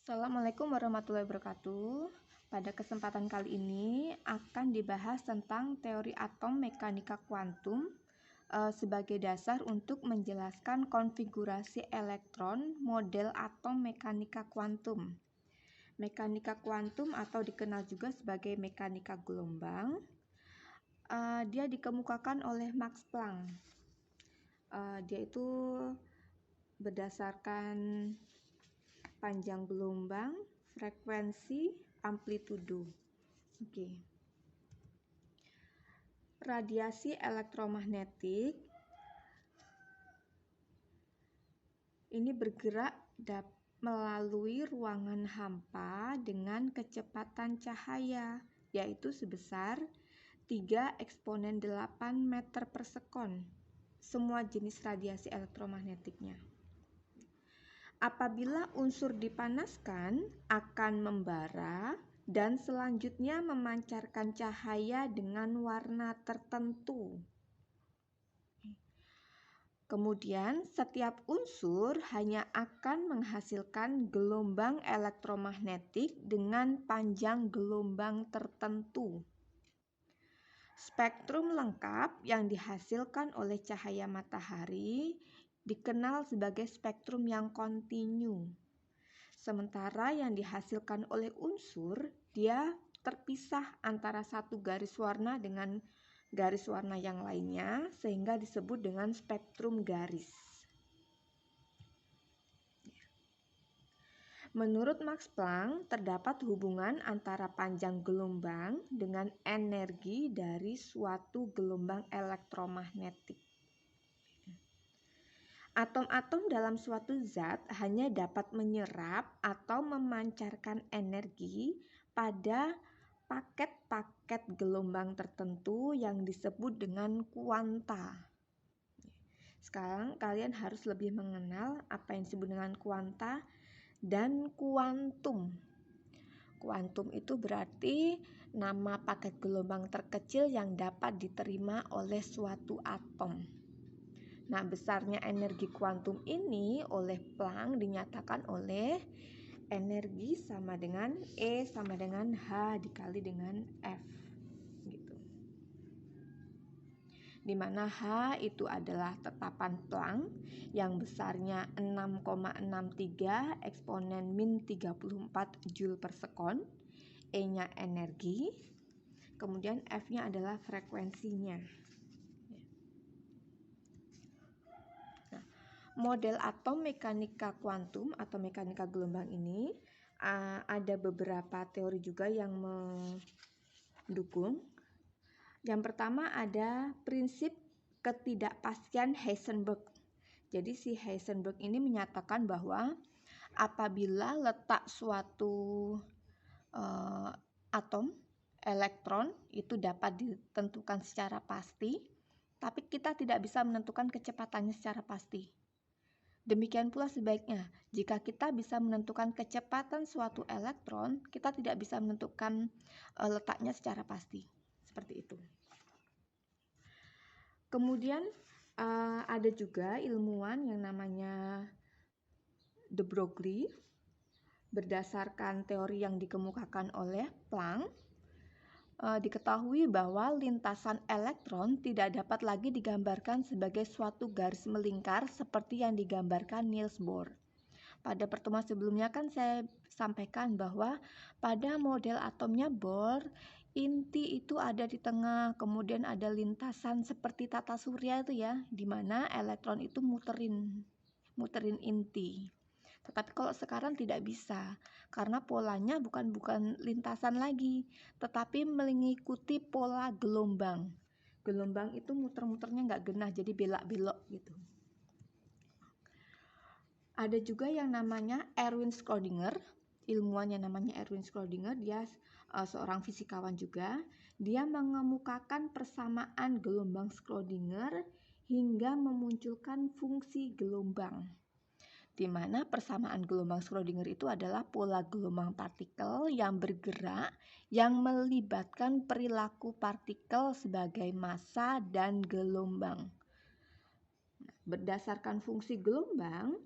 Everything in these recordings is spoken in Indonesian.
Assalamualaikum warahmatullahi wabarakatuh. Pada kesempatan kali ini akan dibahas tentang teori atom mekanika kuantum sebagai dasar untuk menjelaskan konfigurasi elektron model atom mekanika kuantum. Mekanika kuantum atau dikenal juga sebagai mekanika gelombang, dia dikemukakan oleh Max Planck. Dia itu berdasarkan panjang gelombang, frekuensi, amplitudo. Oke. Radiasi elektromagnetik ini bergerak melalui ruangan hampa dengan kecepatan cahaya, yaitu sebesar 3 eksponen 8 meter per sekon. Semua jenis radiasi elektromagnetiknya. Apabila unsur dipanaskan, akan membara dan selanjutnya memancarkan cahaya dengan warna tertentu. Kemudian, setiap unsur hanya akan menghasilkan gelombang elektromagnetik dengan panjang gelombang tertentu. Spektrum lengkap yang dihasilkan oleh cahaya matahari dikenal sebagai spektrum yang kontinu. Sementara yang dihasilkan oleh unsur, dia terpisah antara satu garis warna dengan garis warna yang lainnya, sehingga disebut dengan spektrum garis. Menurut Max Planck, terdapat hubungan antara panjang gelombang dengan energi dari suatu gelombang elektromagnetik. Atom-atom dalam suatu zat hanya dapat menyerap atau memancarkan energi pada paket-paket gelombang tertentu yang disebut dengan kuanta. Sekarang kalian harus lebih mengenal apa yang disebut dengan kuanta dan kuantum. Kuantum itu berarti nama paket gelombang terkecil yang dapat diterima oleh suatu atom. Nah, besarnya energi kuantum ini oleh Planck dinyatakan oleh energi sama dengan E sama dengan H dikali dengan F. Gitu. Di mana H itu adalah tetapan Planck yang besarnya 6,63 eksponen min 34 Joule per sekon. E-nya energi. Kemudian F-nya adalah frekuensinya. Model atom mekanika kuantum atau mekanika gelombang ini ada beberapa teori juga yang mendukung. Yang pertama ada prinsip ketidakpastian Heisenberg. Jadi si Heisenberg ini menyatakan bahwa apabila letak suatu atom, elektron itu dapat ditentukan secara pasti, tapi kita tidak bisa menentukan kecepatannya secara pasti. Demikian pula sebaiknya, jika kita bisa menentukan kecepatan suatu elektron, kita tidak bisa menentukan letaknya secara pasti. Seperti itu. Kemudian ada juga ilmuwan yang namanya de Broglie, berdasarkan teori yang dikemukakan oleh Planck, diketahui bahwa lintasan elektron tidak dapat lagi digambarkan sebagai suatu garis melingkar seperti yang digambarkan Niels Bohr. Pada pertemuan sebelumnya kan saya sampaikan bahwa pada model atomnya Bohr, inti itu ada di tengah, kemudian ada lintasan seperti tata surya itu ya, di mana elektron itu muterin inti. Tetapi kalau sekarang tidak bisa, karena polanya bukan lintasan lagi, tetapi mengikuti pola gelombang. Gelombang itu muter-muternya nggak genah, jadi belak-belok gitu. Ada juga yang namanya Erwin Schrödinger, ilmuwan yang namanya Erwin Schrödinger, dia seorang fisikawan juga. Dia mengemukakan persamaan gelombang Schrödinger hingga memunculkan fungsi gelombang, di mana persamaan gelombang Schrödinger itu adalah pola gelombang partikel yang bergerak yang melibatkan perilaku partikel sebagai massa dan gelombang. Berdasarkan fungsi gelombang,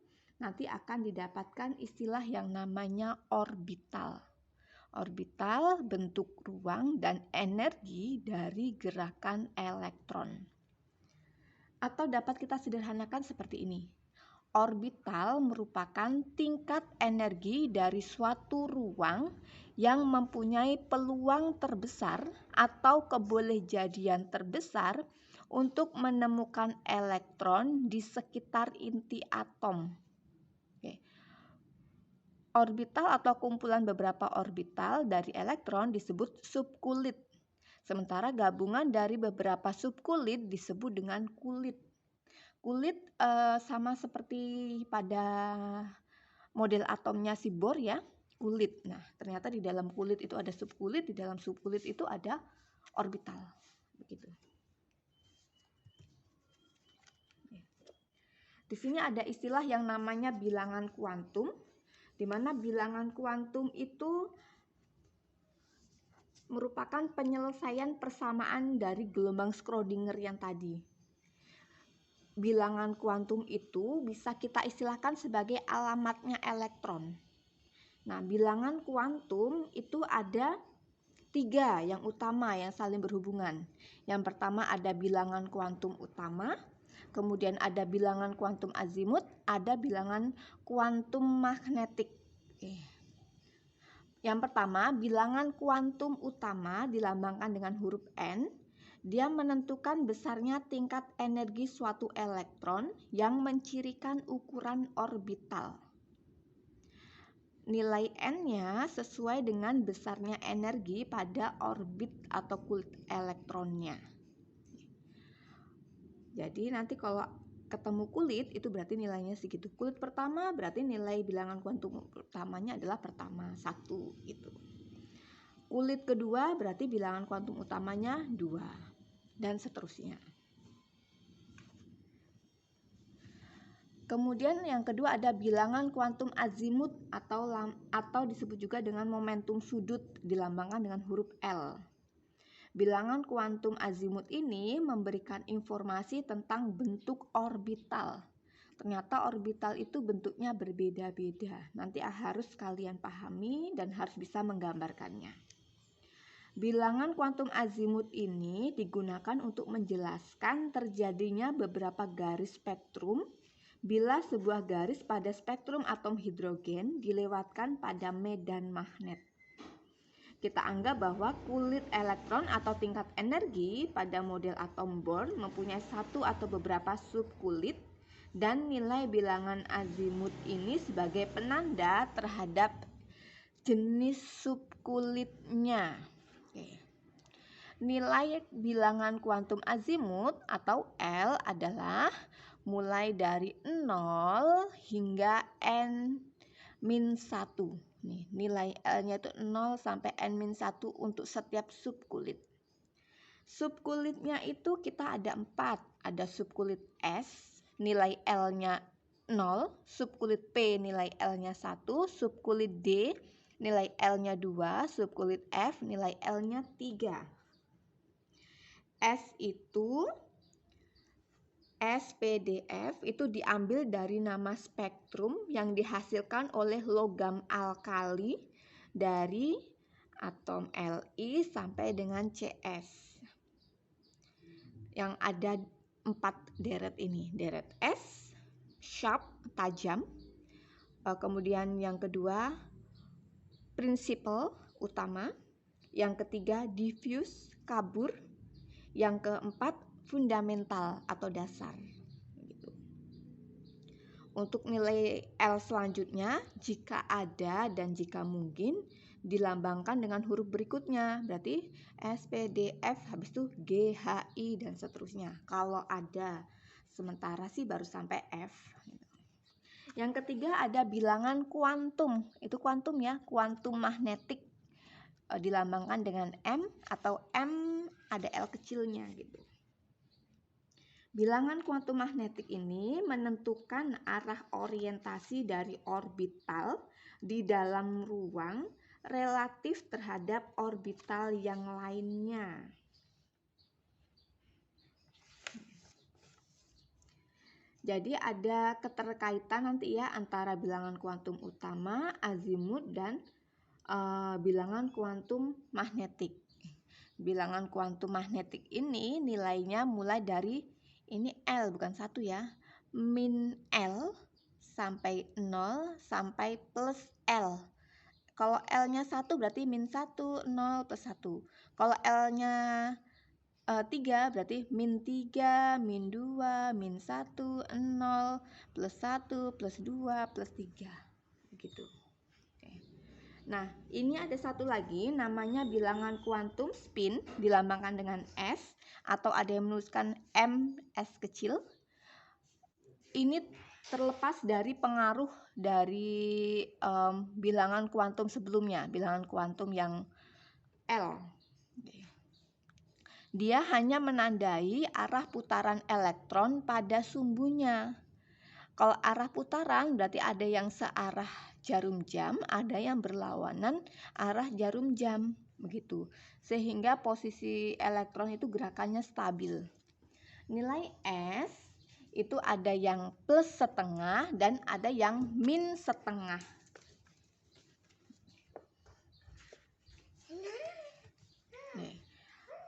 nanti akan didapatkan istilah yang namanya orbital. Orbital bentuk ruang dan energi dari gerakan elektron. Atau dapat kita sederhanakan seperti ini. Orbital merupakan tingkat energi dari suatu ruang yang mempunyai peluang terbesar atau kebolehjadian terbesar untuk menemukan elektron di sekitar inti atom. Oke. Orbital atau kumpulan beberapa orbital dari elektron disebut subkulit. Sementara gabungan dari beberapa subkulit disebut dengan kulit. Kulit sama seperti pada model atomnya si Bohr ya, kulit. Nah, ternyata di dalam kulit itu ada subkulit, di dalam subkulit itu ada orbital. Begitu. Di sini ada istilah yang namanya bilangan kuantum, di mana bilangan kuantum itu merupakan penyelesaian persamaan dari gelombang Schrödinger yang tadi. Bilangan kuantum itu bisa kita istilahkan sebagai alamatnya elektron. Nah, bilangan kuantum itu ada 3 yang utama yang saling berhubungan. Yang pertama ada bilangan kuantum utama, kemudian ada bilangan kuantum azimut, ada bilangan kuantum magnetik. Yang pertama, bilangan kuantum utama dilambangkan dengan huruf N. Dia menentukan besarnya tingkat energi suatu elektron yang mencirikan ukuran orbital. Nilai N-nya sesuai dengan besarnya energi pada orbit atau kulit elektronnya. Jadi nanti kalau ketemu kulit itu berarti nilainya segitu. Kulit pertama berarti nilai bilangan kuantum utamanya adalah pertama, 1 gitu. Kulit kedua berarti bilangan kuantum utamanya 2. Dan seterusnya. Kemudian yang kedua ada bilangan kuantum azimut atau disebut juga dengan momentum sudut, dilambangkan dengan huruf L. Bilangan kuantum azimut ini memberikan informasi tentang bentuk orbital. Ternyata orbital itu bentuknya berbeda-beda. Nanti harus kalian pahami dan harus bisa menggambarkannya. Bilangan kuantum azimut ini digunakan untuk menjelaskan terjadinya beberapa garis spektrum bila sebuah garis pada spektrum atom hidrogen dilewatkan pada medan magnet. Kita anggap bahwa kulit elektron atau tingkat energi pada model atom Bohr mempunyai 1 atau beberapa subkulit dan nilai bilangan azimut ini sebagai penanda terhadap jenis subkulitnya. Nilai bilangan kuantum azimut atau L adalah mulai dari 0 hingga N-1. Nih, nilai L-nya itu 0 sampai N-1 untuk setiap subkulit. Subkulitnya itu kita ada 4. Ada subkulit S, nilai L-nya 0, subkulit P nilai L-nya 1, subkulit D nilai L-nya 2, subkulit F nilai L-nya 3. S itu SPDF itu diambil dari nama spektrum yang dihasilkan oleh logam alkali dari atom Li sampai dengan CS. Yang ada 4 deret ini, deret S, sharp, tajam. Kemudian yang kedua, principal, utama. Yang ketiga, diffuse, kabur. Yang keempat, fundamental atau dasar. Gitu. Untuk nilai L selanjutnya, jika ada dan jika mungkin, dilambangkan dengan huruf berikutnya. Berarti SPDF, habis itu GHI dan seterusnya. Kalau ada, sementara sih baru sampai F. Yang ketiga ada bilangan kuantum. Itu kuantum ya, kuantum magnetik. Dilambangkan dengan M atau M ada L kecilnya gitu. Bilangan kuantum magnetik ini menentukan arah orientasi dari orbital di dalam ruang relatif terhadap orbital yang lainnya. Jadi ada keterkaitan nanti ya antara bilangan kuantum utama, azimut, dan bilangan kuantum magnetik. Bilangan kuantum magnetik ini nilainya mulai dari ini L, bukan 1 ya, min L sampai 0 sampai plus L. Kalau L-nya 1 berarti min 1, 0 plus 1. Kalau L-nya 3 berarti min 3, min 2, min 1, 0, plus 1, plus 2, plus 3. Begitu. Oke. Nah, ini ada satu lagi namanya bilangan kuantum spin, dilambangkan dengan S, atau ada yang menuliskan MS kecil. Ini terlepas dari pengaruh dari bilangan kuantum sebelumnya, bilangan kuantum yang L. Dia hanya menandai arah putaran elektron pada sumbunya. Kalau arah putaran berarti ada yang searah jarum jam, ada yang berlawanan arah jarum jam, begitu. Sehingga posisi elektron itu gerakannya stabil. Nilai S itu ada yang plus setengah dan ada yang min setengah. Nih.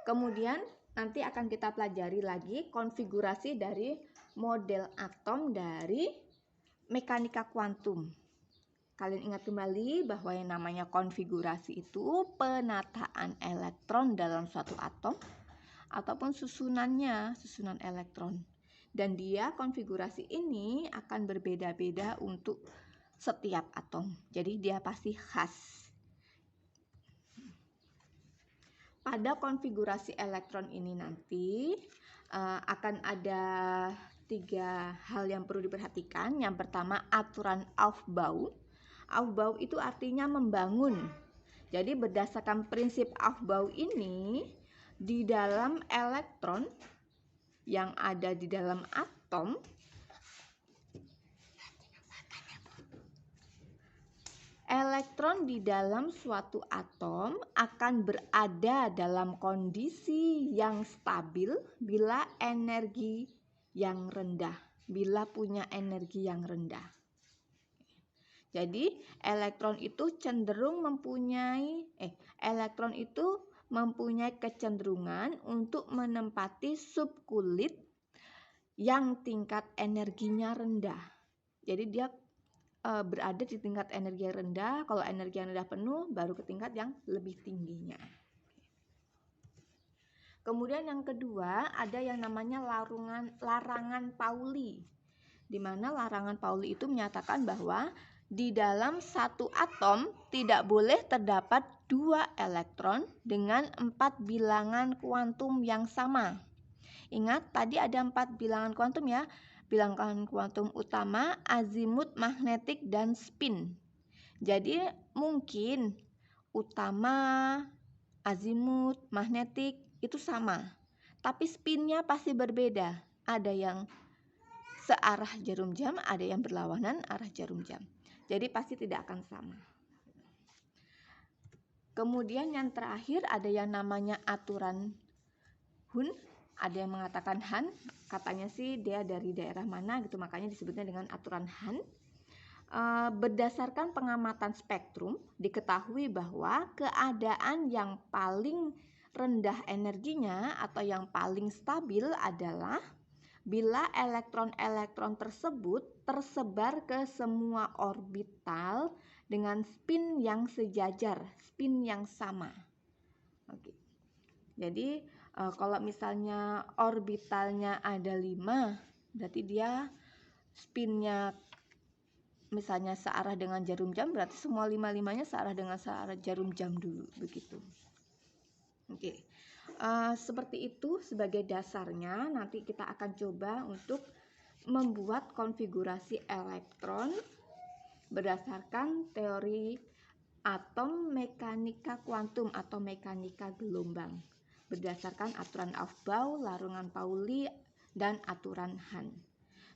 Kemudian nanti akan kita pelajari lagi konfigurasi dari model atom dari mekanika kuantum. Kalian ingat kembali bahwa yang namanya konfigurasi itu penataan elektron dalam suatu atom ataupun susunannya, susunan elektron. Dan dia konfigurasi ini akan berbeda-beda untuk setiap atom. Jadi dia pasti khas. Pada konfigurasi elektron ini nanti akan ada 3 hal yang perlu diperhatikan. Yang pertama, aturan Aufbau. Aufbau itu artinya membangun. Jadi berdasarkan prinsip Aufbau ini, di dalam elektron yang ada di dalam atom elektron di dalam suatu atom akan berada dalam kondisi yang stabil bila energi yang rendah, bila punya energi yang rendah. Jadi elektron itu cenderung mempunyai kecenderungan untuk menempati subkulit yang tingkat energinya rendah. Jadi dia berada di tingkat energi yang rendah. Kalau energi yang rendah penuh, baru ke tingkat yang lebih tingginya. Kemudian yang kedua, ada yang namanya larangan Pauli. Di mana larangan Pauli itu menyatakan bahwa di dalam satu atom tidak boleh terdapat 2 elektron dengan 4 bilangan kuantum yang sama. Ingat, tadi ada 4 bilangan kuantum ya. Bilangan kuantum utama, azimut, magnetik, dan spin. Jadi mungkin utama, azimut, magnetik itu sama. Tapi spinnya pasti berbeda. Ada yang searah jarum jam, ada yang berlawanan arah jarum jam. Jadi pasti tidak akan sama. Kemudian yang terakhir ada yang namanya aturan Hun. Ada yang mengatakan Han, katanya sih dia dari daerah mana gitu, makanya disebutnya dengan aturan Han. Berdasarkan pengamatan spektrum, diketahui bahwa keadaan yang paling rendah energinya atau yang paling stabil adalah bila elektron-elektron tersebut tersebar ke semua orbital dengan spin yang sejajar, spin yang sama. Oke. Jadi kalau misalnya orbitalnya ada 5, berarti dia spinnya misalnya searah dengan jarum jam, berarti semua 5-5-nya searah dengan searah jarum jam dulu, begitu. Oke. Seperti itu sebagai dasarnya. Nanti kita akan coba untuk membuat konfigurasi elektron berdasarkan teori atom mekanika kuantum atau mekanika gelombang, berdasarkan aturan Aufbau, larangan Pauli, dan aturan Han.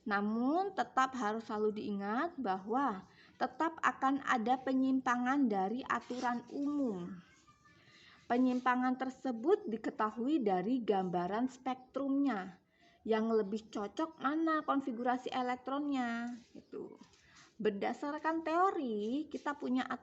Namun tetap harus selalu diingat bahwa tetap akan ada penyimpangan dari aturan umum. Penyimpangan tersebut diketahui dari gambaran spektrumnya yang lebih cocok mana konfigurasi elektronnya gitu. Berdasarkan teori kita punya aturan